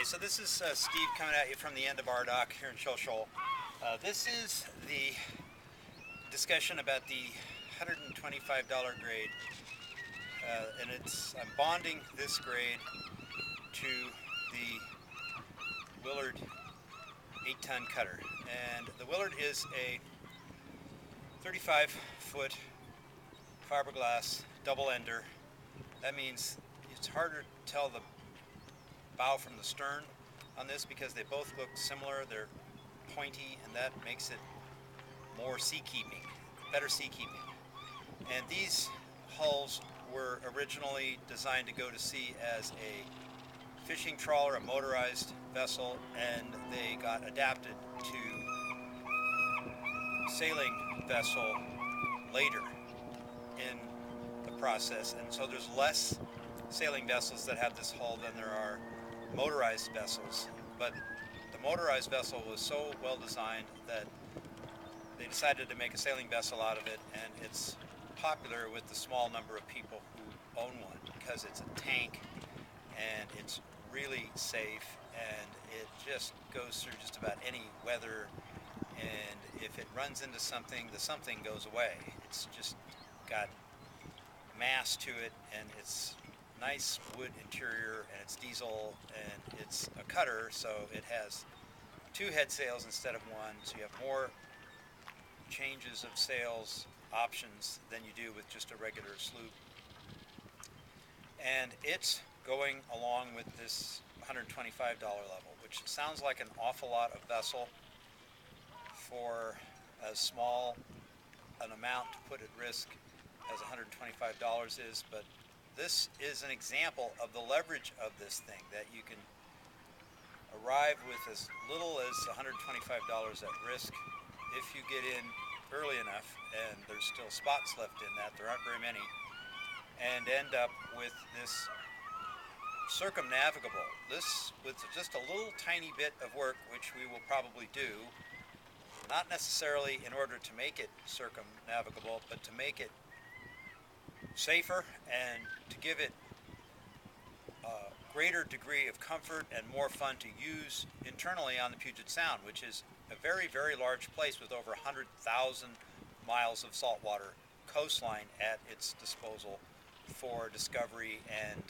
Okay, so this is Steve coming at you from the end of our dock here in Shoal. This is the discussion about the $125 grade, and I'm bonding this grade to the Willard 8-ton cutter. And the Willard is a 35-foot fiberglass double ender. That means it's harder to tell the bow from the stern on this because they both look similar. They're pointy, and that makes it more seakeeping, better seakeeping. And these hulls were originally designed to go to sea as a fishing trawler, a motorized vessel, and they got adapted to sailing vessel later in the process. And so there's less sailing vessels that have this hull than there are motorized vessels, but the motorized vessel was so well designed that they decided to make a sailing vessel out of it, and it's popular with the small number of people who own one because it's a tank and it's really safe, and it just goes through just about any weather, and if it runs into something, the something goes away. It's just got mass to it, and it's nice wood interior, and it's diesel, and it's a cutter, so it has 2 head sails instead of 1, so you have more changes of sails options than you do with just a regular sloop. And it's going along with this $125 level, which sounds like an awful lot of vessel for as small an amount to put at risk as $125 is, but this is an example of the leverage of this thing, that you can arrive with as little as $125 at risk if you get in early enough, and there's still spots left in that, there aren't very many, and end up with this circumnavigable. This, with just a little tiny bit of work, which we will probably do, not necessarily in order to make it circumnavigable, but to make it safer and to give it a greater degree of comfort and more fun to use internally on the Puget Sound, which is a very, very large place with over 100,000 miles of saltwater coastline at its disposal for discovery and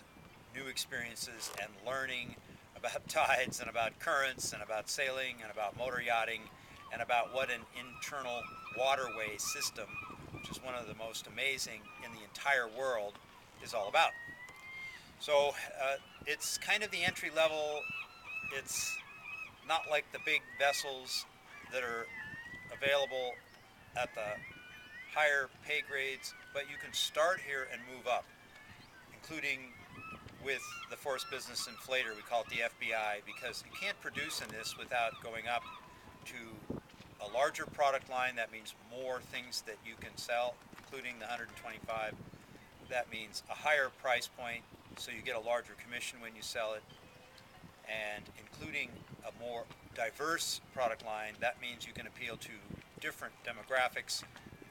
new experiences and learning about tides and about currents and about sailing and about motor yachting and about what an internal waterway system, which is one of the most amazing in the entire world, is all about. So it's kind of the entry level. It's not like the big vessels that are available at the higher pay grades, but you can start here and move up, including with the Force Business Inflator. We call it the FBI because you can't produce in this without going up to a larger product line. That means more things that you can sell, including the 125. That means a higher price point, so you get a larger commission when you sell it, and including a more diverse product line. That means you can appeal to different demographics,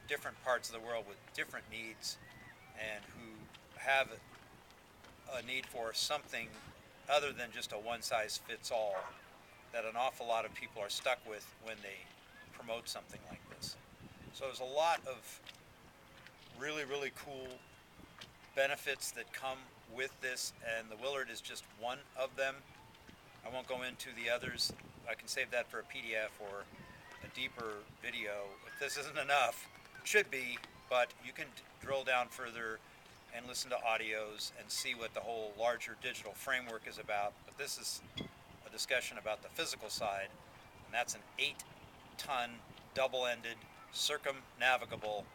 different parts of the world with different needs, and who have a need for something other than just a one-size-fits-all that an awful lot of people are stuck with when they promote something like this. So there's a lot of really, really cool benefits that come with this, and the Willard is just one of them. I won't go into the others. I can save that for a PDF or a deeper video. If this isn't enough, it should be, but you can drill down further and listen to audios and see what the whole larger digital framework is about. But this is a discussion about the physical side, and that's an 8-ton double-ended circumnavigable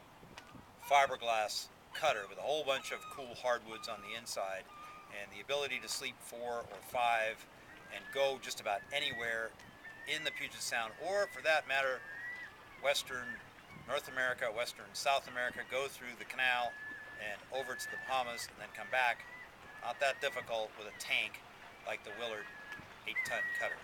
fiberglass cutter with a whole bunch of cool hardwoods on the inside, and the ability to sleep 4 or 5 and go just about anywhere in the Puget Sound, or for that matter western North America, western South America, go through the canal and over to the Bahamas and then come back. Not that difficult with a tank like the Willard 8-ton cutter.